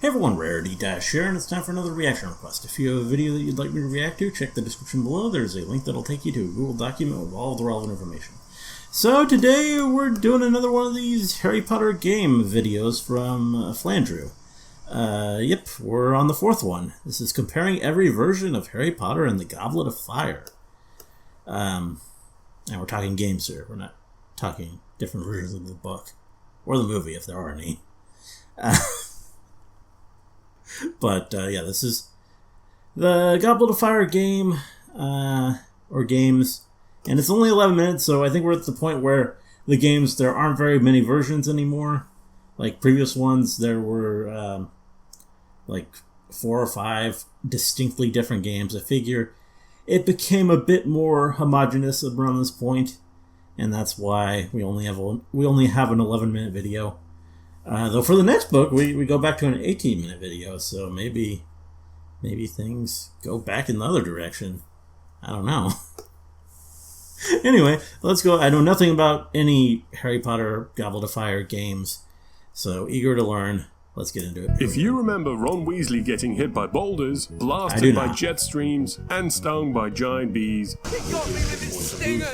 Hey everyone, Rarity Dash here, and it's time for another reaction request. If you have a video that you'd like me to react to, check the description below. There's a link that'll take you to a Google document with all the relevant information. So today we're doing another one of these Harry Potter game videos from Flandrew. Yep, we're on the fourth one. This is comparing every version of Harry Potter and the Goblet of Fire. And we're talking games here. We're not talking different versions of the book. Or the movie, if there are any. But, yeah, this is the Goblet of Fire game, or games, and it's only 11 minutes, so I think we're at the point where the games, there aren't very many versions anymore. Like previous ones, there were, like 4 or 5 distinctly different games. I figure it became a bit more homogeneous around this point, and that's why we only have an 11-minute video. Though for the next book, we go back to an 18-minute video, so maybe things go back in the other direction. I don't know. Anyway, let's go. I know nothing about any Harry Potter Goblet of Fire games, so eager to learn. Let's get into it. If you remember Ron Weasley getting hit by boulders, blasted by jet streams, and stung by giant bees,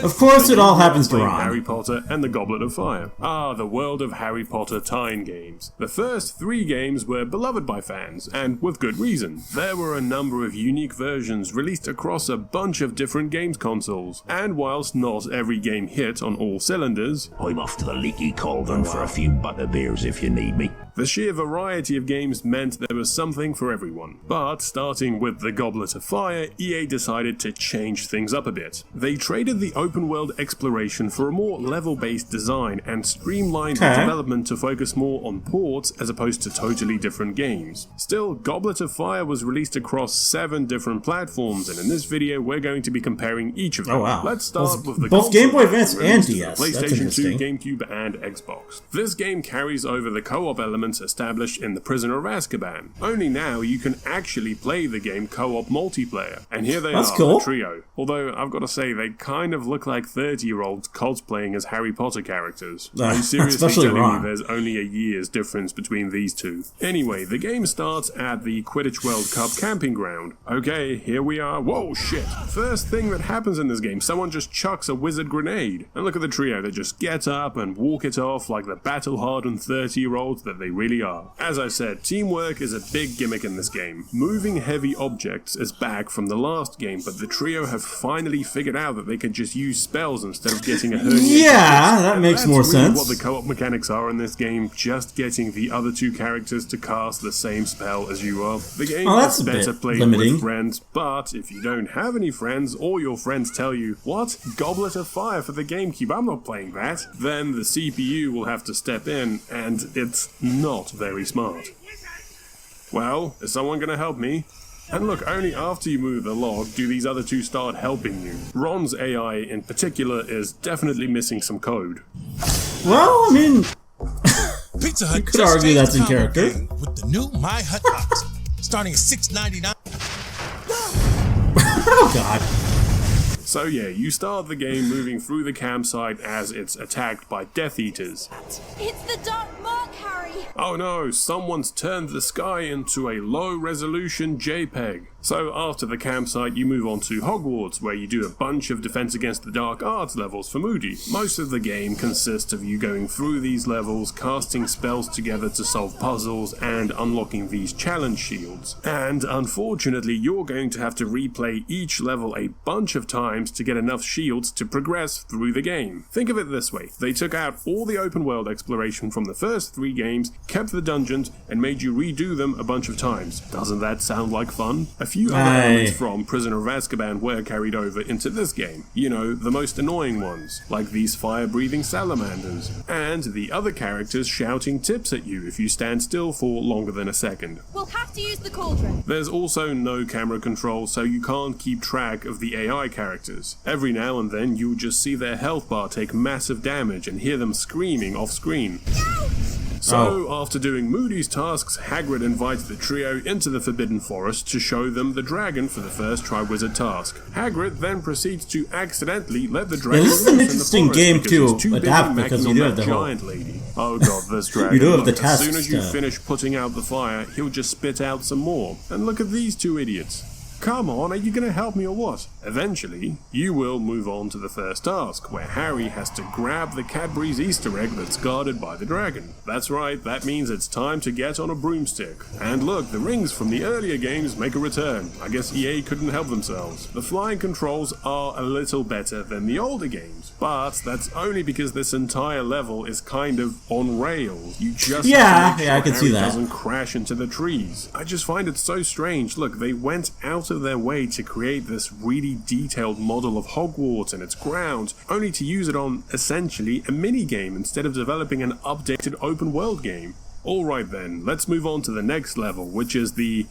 of course it all happens to Ron. Harry Potter and the Goblet of Fire. The world of Harry Potter tie-in games. The first 3 games were beloved by fans, and with good reason. There were a number of unique versions released across a bunch of different games consoles, and whilst not every game hit on all cylinders, I'm off to the leaky cauldron for a few butterbeers if you need me. The sheer variety of games meant there was something for everyone. But starting with the Goblet of Fire, EA decided to change things up a bit. They traded the open world exploration for a more level-based design and streamlined the development to focus more on ports as opposed to totally different games. Still, Goblet of Fire was released across 7 different platforms, and in this video we're going to be comparing each of them. Oh wow. Let's start with the both Game Boy Advance and DS. PlayStation 2, GameCube, and Xbox. This game carries over the co-op elements established in The Prisoner of Azkaban. Only now you can actually play the game co-op multiplayer. And here they are, the trio. Although, I've got to say, they kind of look like 30-year-olds cosplaying as Harry Potter characters. Are you seriously telling me there's only a year's difference between these two? Anyway, the game starts at the Quidditch World Cup camping ground. Okay, here we are. Whoa, shit. First thing that happens in this game, someone just chucks a wizard grenade. And look at the trio, they just get up and walk it off like the battle-hardened 30-year-olds that they really are. As I said, teamwork is a big gimmick in this game. Moving heavy objects is back from the last game, but the trio have finally figured out that they can just use spells instead of getting a herniated. Yeah, that makes more sense. What the co-op mechanics are in this game, just getting the other 2 characters to cast the same spell as you are. The game is better played with friends, but if you don't have any friends, or your friends tell you, what? Goblet of Fire for the GameCube, I'm not playing that, then the CPU will have to step in, and it's not very smart. Well, is someone gonna help me? And look, only after you move the log do these other 2 start helping you. Ron's AI in particular is definitely missing some code. Well, I mean, Pizza Hut you could argue that's in character. With the new My Hut box, starting at $6.99. Oh god. So yeah, you start the game moving through the campsite as it's attacked by Death Eaters. It's the Dark Mark, Harry! Oh no, someone's turned the sky into a low-resolution JPEG. So after the campsite, you move on to Hogwarts, where you do a bunch of Defense Against the Dark Arts levels for Moody. Most of the game consists of you going through these levels, casting spells together to solve puzzles, and unlocking these challenge shields. And unfortunately, you're going to have to replay each level a bunch of times to get enough shields to progress through the game. Think of it this way, they took out all the open world exploration from the first 3 games, kept the dungeons, and made you redo them a bunch of times. Doesn't that sound like fun? A few other elements from Prisoner of Azkaban were carried over into this game. You know, the most annoying ones, like these fire-breathing salamanders, and the other characters shouting tips at you if you stand still for longer than a second. We'll have to use the cauldron. There's also no camera control, so you can't keep track of the AI characters. Every now and then you'll just see their health bar take massive damage and hear them screaming off screen. So, after doing Moody's tasks, Hagrid invites the trio into the Forbidden Forest to show them the dragon for the first Triwizard task. Hagrid then proceeds to accidentally let the dragon this is an interesting game to adapt because you do have the giant lady. Oh god, this dragon. You do have Look, the as tasks soon as you to- finish putting out the fire, he'll just spit out some more. And look at these two idiots. Come on, are you going to help me or what? Eventually, you will move on to the first task, where Harry has to grab the Cadbury's Easter egg that's guarded by the dragon. That's right, that means it's time to get on a broomstick. And look, the rings from the earlier games make a return. I guess EA couldn't help themselves. The flying controls are a little better than the older games, but that's only because this entire level is kind of on rails. You just have to make sure I can see Harry that. doesn't crash into the trees. I just find it so strange. Look, they went out of their way to create this really detailed model of Hogwarts and its grounds, only to use it on essentially a mini-game instead of developing an updated open world game. Alright then, let's move on to the next level, which is the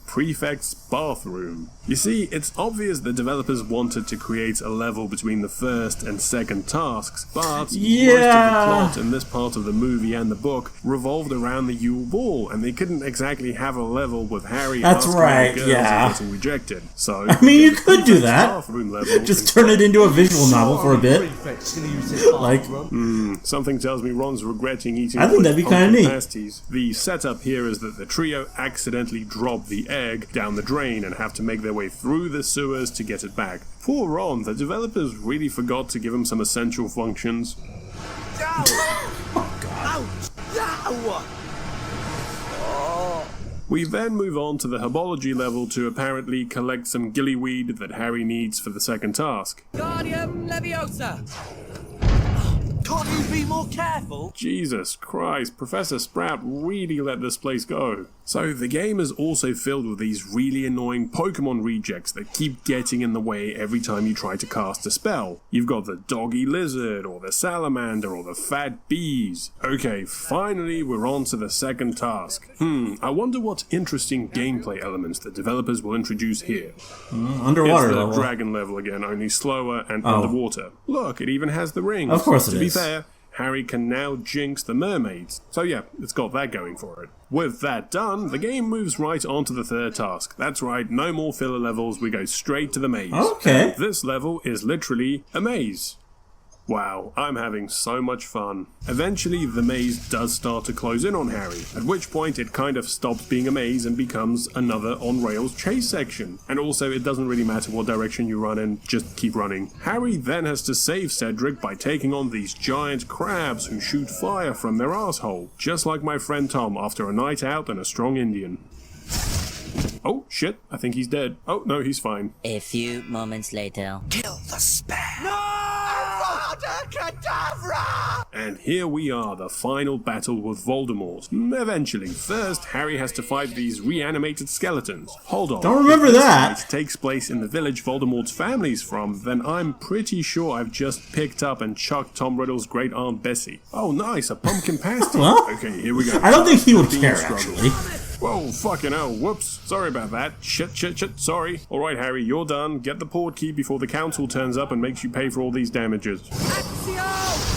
prefect's bathroom. You see, it's obvious the developers wanted to create a level between the first and second tasks, but most of the plot in this part of the movie and the book revolved around the Yule Ball, and they couldn't exactly have a level with Harry asking out girls and getting rejected. So I mean, you could do that. Bathroom level Just turn it into a visual novel for a bit. Like, something tells me Ron's regretting eating. I think that'd be kinda neat. Pasties. The setup here is that the trio accidentally drop the egg down the drain and have to make their way through the sewers to get it back. Poor Ron, the developers really forgot to give him some essential functions. We then move on to the herbology level to apparently collect some gillyweed that Harry needs for the second task. Guardium Leviosa! Can't you be more careful? Jesus Christ, Professor Sprout really let this place go. So the game is also filled with these really annoying Pokemon rejects that keep getting in the way every time you try to cast a spell. You've got the doggy lizard, or the salamander, or the fat bees. Okay, finally we're on to the second task. I wonder what interesting gameplay elements the developers will introduce here. underwater It's the level. dragon level again, only slower and underwater. Look, it even has the rings. Of course it To be is. fair, Harry can now jinx the mermaids. So yeah, it's got that going for it. With that done, the game moves right on to the third task. That's right, no more filler levels, we go straight to the maze. Okay. This level is literally a maze. Wow, I'm having so much fun. Eventually, the maze does start to close in on Harry, at which point it kind of stops being a maze and becomes another on-rails chase section. And also, it doesn't really matter what direction you run in, just keep running. Harry then has to save Cedric by taking on these giant crabs who shoot fire from their asshole, just like my friend Tom after a night out and a strong Indian. Oh, shit, I think he's dead. Oh, no, he's fine. A few moments later. Kill the spare! And here we are, the final battle with Voldemort. Eventually, first, Harry has to fight these reanimated skeletons. Hold on. Don't remember if this that. fight takes place in the village Voldemort's family's from, then I'm pretty sure I've just picked up and chucked Tom Riddle's great aunt Bessie. Oh, nice, a pumpkin pasty. Well, Okay, here we go. I don't think he would Theme care, struggle. actually. Whoa, fucking hell, whoops. Sorry about that. Shit, sorry. Alright, Harry, you're done. Get the port key before the council turns up and makes you pay for all these damages.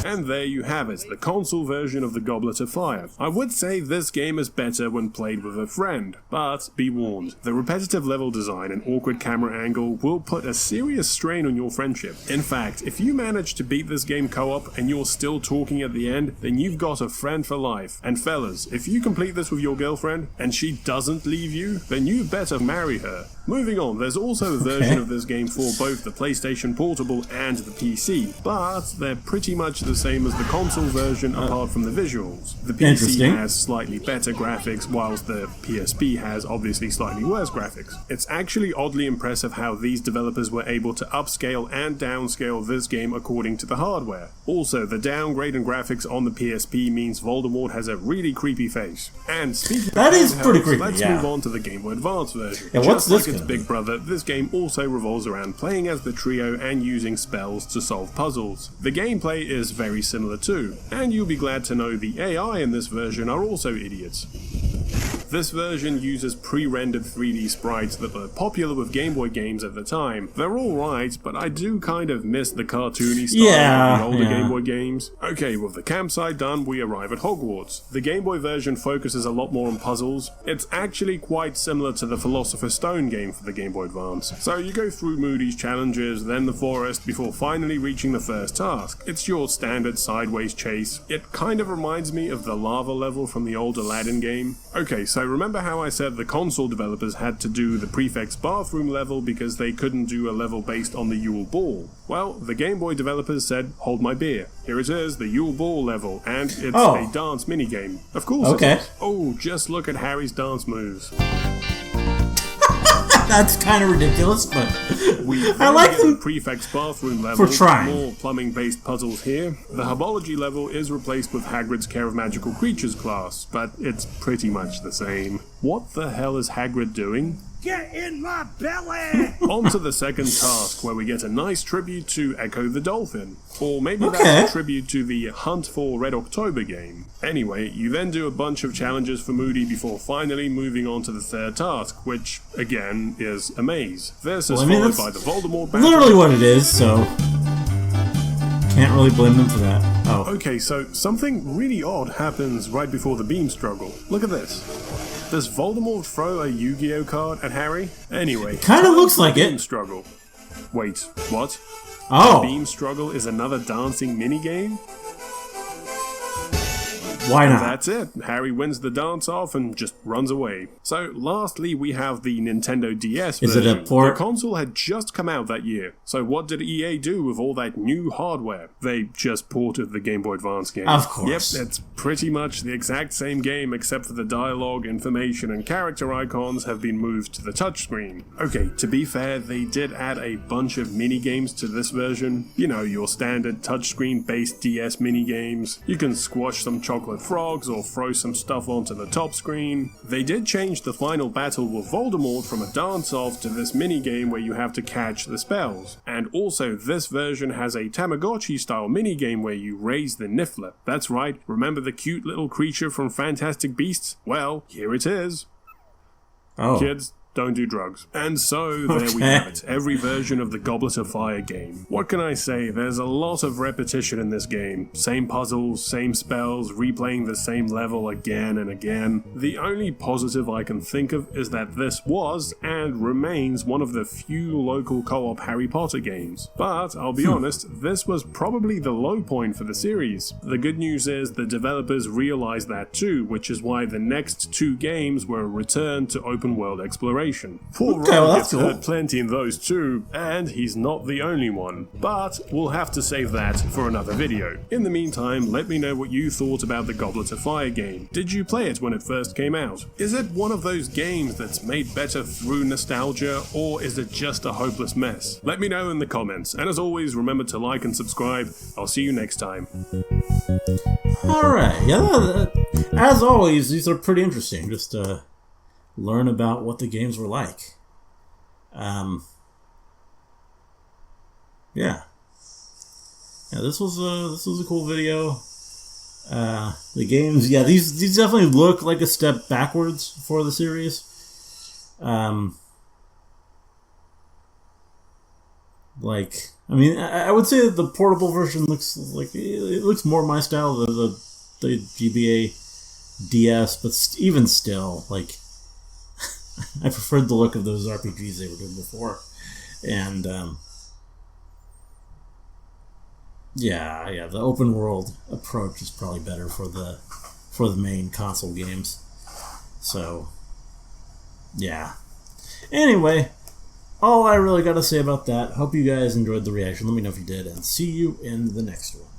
And there you have it, the console version of the Goblet of Fire. I would say this game is better when played with a friend, but be warned, the repetitive level design and awkward camera angle will put a serious strain on your friendship. In fact, if you manage to beat this game co-op and you're still talking at the end, then you've got a friend for life. And fellas, if you complete this with your girlfriend, and she doesn't leave you, then you better marry her. Moving on, there's also a version of this game for both the PlayStation Portable and the PC, but they're pretty much the same as the console version apart from the visuals. The PC Interesting. has slightly better graphics, whilst the PSP has obviously slightly worse graphics. It's actually oddly impressive how these developers were able to upscale and downscale this game according to the hardware. Also, the downgrade in graphics on the PSP means Voldemort has a really creepy face. And speaking That of is pretty handhelds, creepy, let's yeah. move on to the Game Boy Advance version. Yeah, what's Just this like its gonna big be? brother, this game also revolves around playing as the trio and using spells to solve puzzles. The gameplay is very similar too, and you'll be glad to know the AI in this version are also idiots. This version uses pre-rendered 3D sprites that were popular with Game Boy games at the time. They're alright, but I do kind of miss the cartoony style of the older Game Boy games. Okay, with the campsite done, we arrive at Hogwarts. The Game Boy version focuses a lot more on puzzles. It's actually quite similar to the Philosopher's Stone game for the Game Boy Advance. So you go through Moody's challenges, then the forest, before finally reaching the first task. It's your standard sideways chase. It kind of reminds me of the lava level from the old Aladdin game. Okay, so remember how I said the console developers had to do the Prefect's bathroom level because they couldn't do a level based on the Yule Ball? Well, the Game Boy developers said, hold my beer. Here it is, the Yule Ball level, and it's a dance minigame. Of course it is. Oh, just look at Harry's dance moves. That's kind of ridiculous, but I like the Prefect's bathroom level for trying. More plumbing-based puzzles here. The Herbology level is replaced with Hagrid's Care of Magical Creatures class, but it's pretty much the same. What the hell is Hagrid doing? Get in my belly! On to the second task, where we get a nice tribute to Echo the Dolphin. Or maybe that's a tribute to the Hunt for Red October game. Anyway, you then do a bunch of challenges for Moody before finally moving on to the third task, which, again, is a maze. This is followed by the Voldemort battle. Literally what it is, so can't really blame them for that. Oh. Okay, so something really odd happens right before the beam struggle. Look at this. Does Voldemort throw a Yu-Gi-Oh card at Harry? Anyway, kind of looks like beam it. Struggle. Wait, what? Oh. The beam struggle is another dancing minigame? Why not? That's it. Harry wins the dance off and just runs away. So, lastly, we have the Nintendo DS version. Is it a port? The console had just come out that year. So what did EA do with all that new hardware? They just ported the Game Boy Advance game. Of course. Yep, it's pretty much the exact same game except for the dialogue, information, and character icons have been moved to the touchscreen. Okay, to be fair, they did add a bunch of mini-games to this version. You know, your standard touchscreen-based DS mini-games. You can squash some chocolate frogs or throw some stuff onto the top screen. They did change the final battle with Voldemort from a dance-off to this minigame where you have to catch the spells. And also this version has a Tamagotchi-style minigame where you raise the Niffler. That's right, remember the cute little creature from Fantastic Beasts? Well, here it is. Oh. Kids, don't do drugs. And so, there we have it. Every version of the Goblet of Fire game. What can I say? There's a lot of repetition in this game. Same puzzles, same spells, replaying the same level again and again. The only positive I can think of is that this was, and remains, one of the few local co-op Harry Potter games. But, I'll be honest, this was probably the low point for the series. The good news is the developers realized that too, which is why the next two games were a return to open world exploration. Poor Ron gets hurt plenty in those too, and he's not the only one. But we'll have to save that for another video. In the meantime, let me know what you thought about the Goblet of Fire game. Did you play it when it first came out? Is it one of those games that's made better through nostalgia, or is it just a hopeless mess? Let me know in the comments, and as always, remember to like and subscribe. I'll see you next time. Alright, yeah, as always, these are pretty interesting. Just, learn about what the games were like. Yeah, this was a cool video. The games, yeah, these definitely look like a step backwards for the series. Like, I mean, I would say that the portable version looks like it looks more my style than the GBA DS, but even still, like, I preferred the look of those RPGs they were doing before, and yeah, the open world approach is probably better for the main console games. So, yeah. Anyway, all I really got to say about that. Hope you guys enjoyed the reaction. Let me know if you did, and see you in the next one.